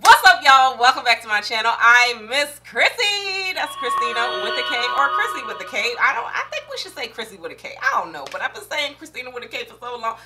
What's up, y'all? Welcome back to my channel. I'm Miss Khrissy. That's Christina with a K or Khrissy with a K. I think we should say Khrissy with a K. I don't know, but I've been saying Christina with a K for so long.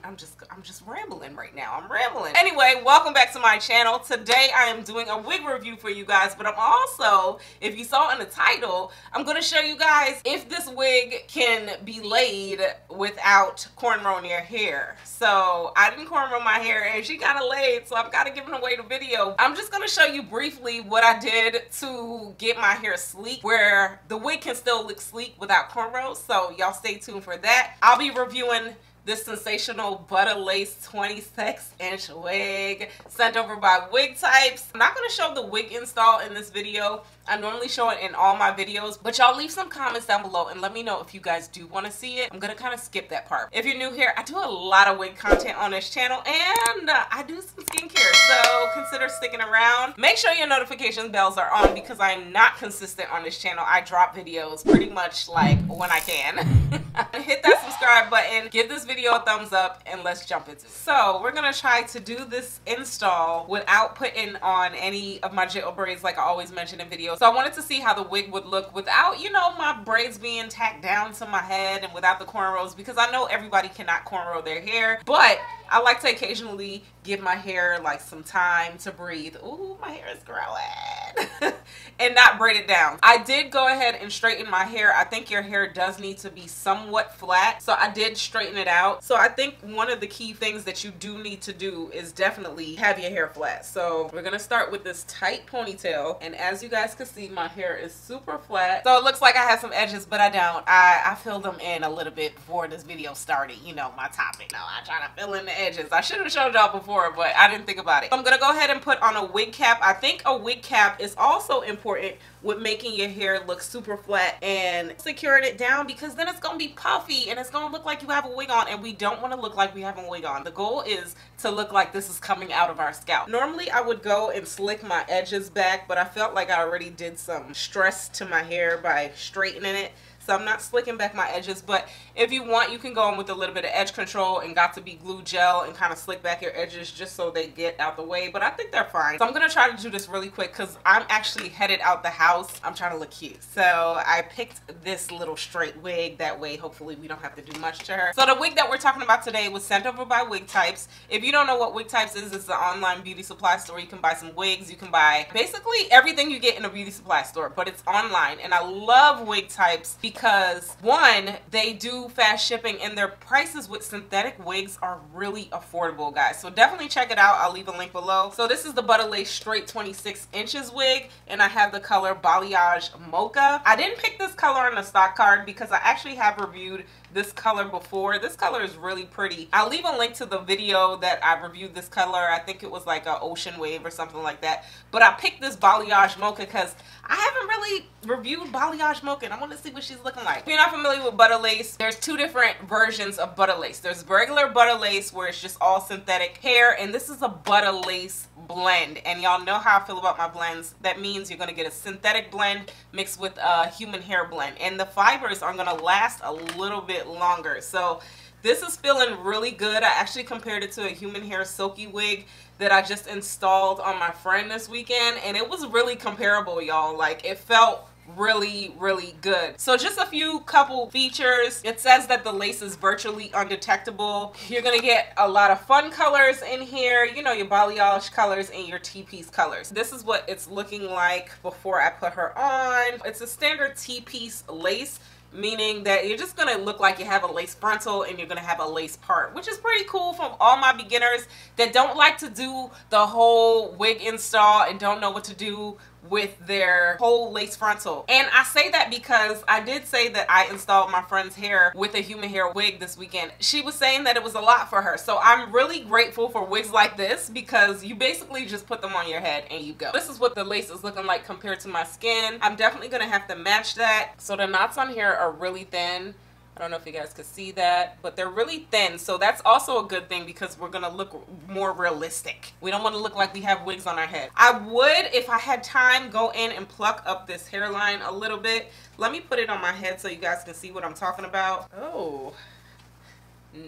I'm just rambling right now. I'm rambling. Anyway, welcome back to my channel. Today I am doing a wig review for you guys, but I'm also, if you saw in the title, I'm going to show you guys if this wig can be laid without cornrowing your hair. So I didn't cornrow my hair and she got it laid, so I've got to give it away to video. I'm just going to show you briefly what I did to get my hair sleek, where the wig can still look sleek without cornrows. So y'all stay tuned for that. I'll be reviewing this sensational Butta lace 26-inch wig sent over by WigTypes. I'm not going to show the wig install in this video. I normally show it in all my videos, but y'all leave some comments down below and let me know if you guys do want to see it. I'm going to kind of skip that part. If you're new here, I do a lot of wig content on this channel, and I do some skincare, so consider sticking around. Make sure your notification bells are on because I'm not consistent on this channel. I drop videos pretty much like when I can. Hit that subscribe button, give this video a thumbs up, and let's jump into it. So we're going to try to do this install without putting on any of my gel braids like I always mention in videos. So I wanted to see how the wig would look without, you know, my braids being tacked down to my head and without the cornrows, because I know everybody cannot cornrow their hair, but I like to occasionally give my hair like some time to breathe. Ooh, my hair is growing. And not braid it down. I did go ahead and straighten my hair. I think your hair does need to be somewhat flat, so I did straighten it out. So I think one of the key things that you do need to do is definitely have your hair flat. So we're gonna start with this tight ponytail, and as you guys can see, my hair is super flat. So it looks like I have some edges, but I don't. I filled them in a little bit before this video started. You know, my topic. No, I try to fill in the edges. I should have showed y'all before, but I didn't think about it. So I'm gonna go ahead and put on a wig cap. I think a wig cap is also important with making your hair look super flat and securing it down, because then it's gonna be puffy and it's gonna look like you have a wig on, and we don't want to look like we have a wig on. The goal is to look like this is coming out of our scalp. Normally I would go and slick my edges back, but I felt like I already did some stress to my hair by straightening it. So I'm not slicking back my edges, but if you want, you can go in with a little bit of edge control and got to be glue gel and kind of slick back your edges just so they get out the way, but I think they're fine. So I'm going to try to do this really quick because I'm actually headed out the house. I'm trying to look cute. So I picked this little straight wig. That way, hopefully we don't have to do much to her. So the wig that we're talking about today was sent over by WigTypes. If you don't know what WigTypes is, it's an online beauty supply store. You can buy some wigs. You can buy basically everything you get in a beauty supply store, but it's online. And I love WigTypes because, one, they do fast shipping and their prices with synthetic wigs are really affordable, guys. So definitely check it out. I'll leave a link below. So this is the Butta Lace straight 26 inches wig, and I have the color Balayage Mocha. I didn't pick this color on the stock card because I actually have reviewed this color before. This color is really pretty. I'll leave a link to the video that I reviewed this color. I think it was like an ocean wave or something like that. But I picked this Balayage Mocha because I haven't really reviewed Balayage Mocha and I want to see what she's looking like. If you're not familiar with Butta Lace, there's two different versions of Butta Lace. There's regular Butta Lace where it's just all synthetic hair, and this is a Butta Lace blend. And y'all know how I feel about my blends. That means you're going to get a synthetic blend mixed with a human hair blend, and the fibers are going to last a little bit longer. So this is feeling really good. I actually compared it to a human hair silky wig that I just installed on my friend this weekend, and it was really comparable, y'all. Like, it felt really good. So just a few couple features. It says that the lace is virtually undetectable. You're gonna get a lot of fun colors in here, you know, your balayage colors and your T-piece colors. This is what it's looking like before I put her on. It's a standard T-piece lace, meaning that you're just gonna look like you have a lace frontal and you're gonna have a lace part, which is pretty cool from all my beginners that don't like to do the whole wig install and don't know what to do with their whole lace frontal. And I say that because I did say that I installed my friend's hair with a human hair wig this weekend. She was saying that it was a lot for her. So I'm really grateful for wigs like this because you basically just put them on your head and you go. This is what the lace is looking like compared to my skin. I'm definitely gonna have to match that. So the knots on here are really thin. I don't know if you guys could see that, but they're really thin. So that's also a good thing because we're going to look more realistic. We don't want to look like we have wigs on our head. I would, if I had time, go in and pluck up this hairline a little bit. Let me put it on my head so you guys can see what I'm talking about. Oh,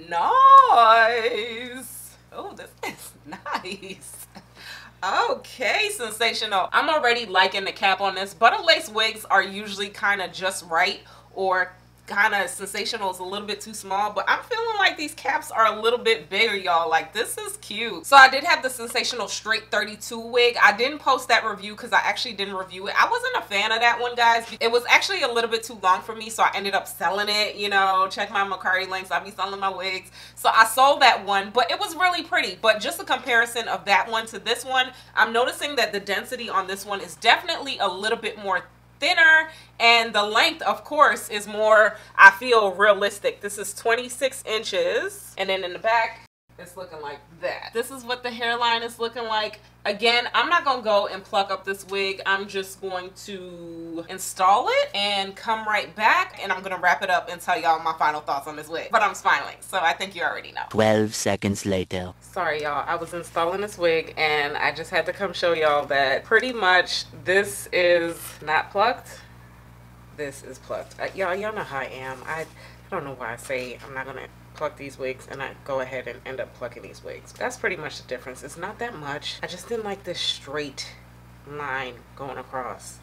nice. Oh, this is nice. Oh, Okay, sensational. I'm already liking the cap on this. Butter lace wigs are usually kind of just right, or kind of sensational is a little bit too small, but I'm feeling like these caps are a little bit bigger, y'all. Like, this is cute. So I did have the sensational straight 32 wig. I didn't post that review because I actually didn't review it. I wasn't a fan of that one, guys. It was actually a little bit too long for me, so I ended up selling it. You know, check my Mercari links. I'll be selling my wigs. So I sold that one, but it was really pretty. But just a comparison of that one to this one, I'm noticing that the density on this one is definitely a little bit more thinner, and the length, of course, is more, I feel, realistic. This is 26 inches, and then in the back it's looking like that. This is what the hairline is looking like. Again, I'm not gonna go and pluck up this wig. I'm just going to install it and come right back, and I'm gonna wrap it up and tell y'all my final thoughts on this wig. But I'm smiling, so I think you already know. 12 seconds later. Sorry, y'all. I was installing this wig, and I just had to come show y'all that pretty much this is not plucked. This is plucked. Y'all know how I am. I don't know why I say I'm not gonna pluck these wigs and I go ahead and end up plucking these wigs. That's pretty much the difference. It's not that much. I just didn't like this straight line going across.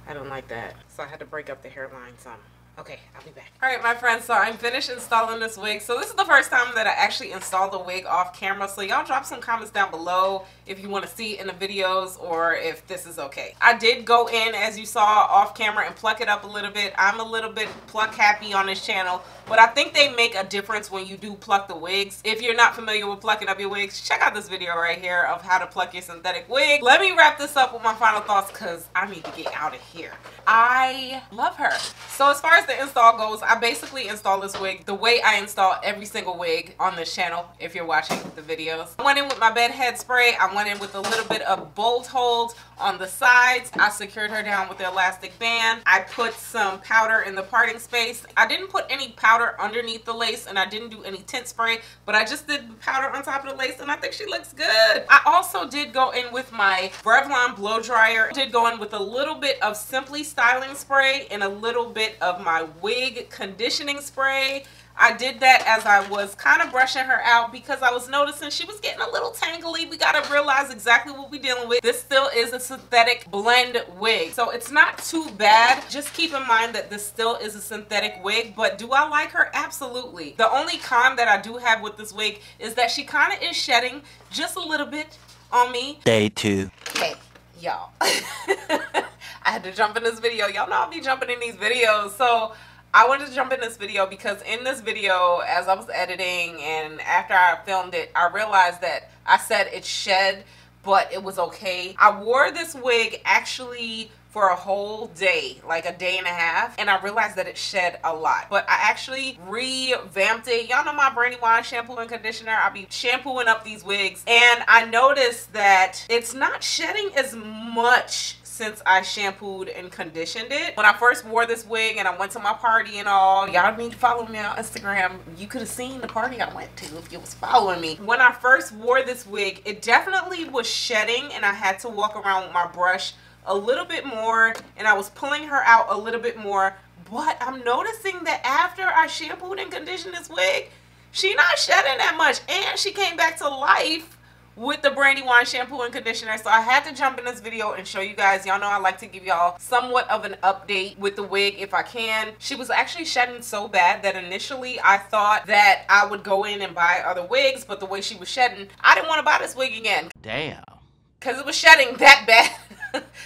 I don't like that. So I had to break up the hairline some. Okay, I'll be back. All right, my friends, so I'm finished installing this wig. So this is the first time that I actually installed the wig off camera. So y'all drop some comments down below if you want to see it in the videos or if this is okay. I did go in, as you saw, off camera and pluck it up a little bit. I'm a little bit pluck happy on this channel, but I think they make a difference when you do pluck the wigs. If you're not familiar with plucking up your wigs, check out this video right here of how to pluck your synthetic wig. Let me wrap this up with my final thoughts because I need to get out of here. I love her. So as far as the install goes, I basically install this wig the way I install every single wig on this channel if you're watching the videos. I went in with my bed head spray. I went in with a little bit of bolt holes on the sides. I secured her down with the elastic band. I put some powder in the parting space. I didn't put any powder underneath the lace, and I didn't do any tint spray, but I just did the powder on top of the lace, and I think she looks good. I also did go in with my Revlon blow dryer. I did go in with a little bit of Simply Styling spray and a little bit of my wig conditioning spray. I did that as I was kind of brushing her out because I was noticing she was getting a little tangly. We got to realize exactly what we're dealing with. This still is a synthetic blend wig, so it's not too bad. Just keep in mind that this still is a synthetic wig, but do I like her? Absolutely. The only con that I do have with this wig is that she kind of is shedding just a little bit on me. Day 2. Okay, y'all. I had to jump in this video. Y'all know I'll be jumping in these videos, so I wanted to jump in this video because in this video, as I was editing and after I filmed it, I realized that I said it shed, but it was okay. I wore this wig actually for a whole day, like a day and a half, and I realized that it shed a lot. But I actually revamped it. Y'all know my Brandywine shampoo and conditioner. I'll be shampooing up these wigs, and I noticed that it's not shedding as much since I shampooed and conditioned it. When I first wore this wig and I went to my party and all, y'all need to follow me on Instagram. You could have seen the party I went to if you was following me. When I first wore this wig, it definitely was shedding, and I had to walk around with my brush a little bit more, and I was pulling her out a little bit more. But I'm noticing that after I shampooed and conditioned this wig, she not shedding that much, and she came back to life with the Brandywine shampoo and conditioner. So I had to jump in this video and show you guys. Y'all know I like to give y'all somewhat of an update with the wig if I can. She was actually shedding so bad that initially I thought that I would go in and buy other wigs, but the way she was shedding, I didn't want to buy this wig again. Damn. Because it was shedding that bad.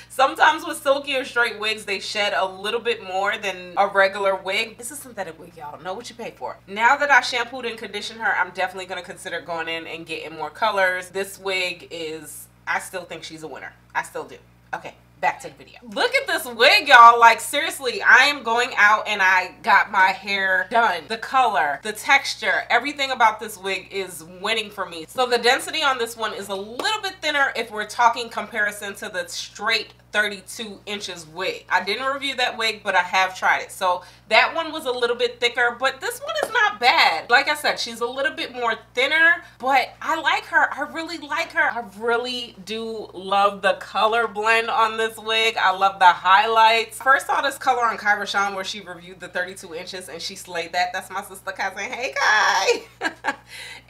Sometimes with silky or straight wigs, they shed a little bit more than a regular wig. This is synthetic wig, y'all. Know what you pay for. Now that I shampooed and conditioned her, I'm definitely going to consider going in and getting more colors. This wig is, I still think she's a winner. I still do. Okay, back to the video. Look at this wig, y'all. Like, seriously, I am going out and I got my hair done. The color, the texture, everything about this wig is winning for me. So the density on this one is a little bit thinner if we're talking comparison to the straight 32 inches wig. I didn't review that wig, but I have tried it. So that one was a little bit thicker, but this one is not bad. Like I said, she's a little bit more thinner, but I like her. I really like her. I really do love the color blend on this this wig. I love the highlights. First saw this color on Khrissy where she reviewed the 32 inches and she slayed that. That's my sister cousin. Hey, Kai.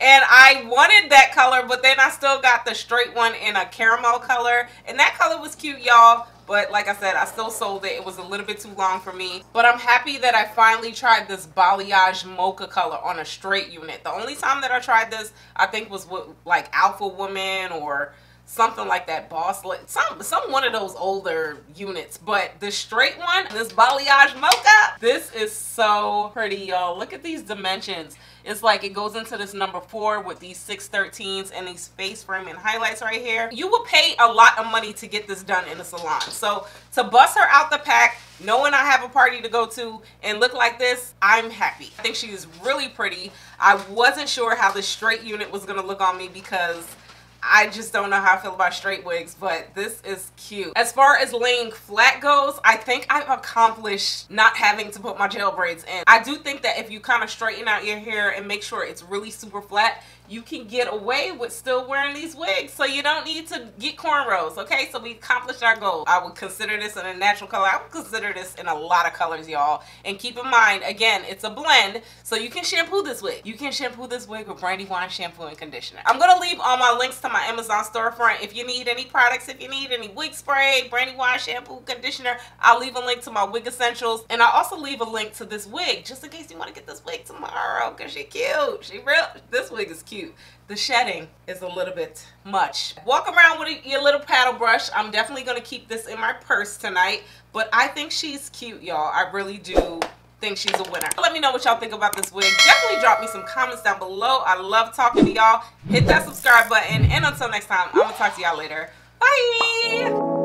And I wanted that color, but then I still got the straight one in a caramel color. And that color was cute, y'all. But like I said, I still sold it. It was a little bit too long for me. But I'm happy that I finally tried this Balayage Mocha color on a straight unit. The only time that I tried this, I think, was with like Alpha Woman or something like that, Boss, some one of those older units. But the straight one, this Balayage Mocha, this is so pretty, y'all. Look at these dimensions. It's like it goes into this number 4 with these 613s and these face frame and highlights right here. You will pay a lot of money to get this done in the salon. So to bust her out the pack, knowing I have a party to go to and look like this, I'm happy. I think she is really pretty. I wasn't sure how the straight unit was gonna look on me because I just don't know how I feel about straight wigs, but this is cute. As far as laying flat goes, I think I've accomplished not having to put my gel braids in. I do think that if you kind of straighten out your hair and make sure it's really super flat, you can get away with still wearing these wigs, so you don't need to get cornrows, okay? So we accomplished our goal. I would consider this in a natural color. I would consider this in a lot of colors, y'all. And keep in mind, again, it's a blend, so you can shampoo this wig. You can shampoo this wig with Brandywine shampoo and conditioner. I'm gonna leave all my links to my Amazon storefront. If you need any products, if you need any wig spray, Brandywine shampoo, conditioner, I'll leave a link to my wig essentials. And I'll also leave a link to this wig, just in case you wanna get this wig tomorrow, because she cute. This wig is cute. The shedding is a little bit much. Walk around with your little paddle brush. I'm definitely going to keep this in my purse tonight, but I think she's cute, y'all. I really do think she's a winner. Let me know what y'all think about this wig. Definitely drop me some comments down below. I love talking to y'all. Hit that subscribe button, and until next time, I'm gonna talk to y'all later. Bye.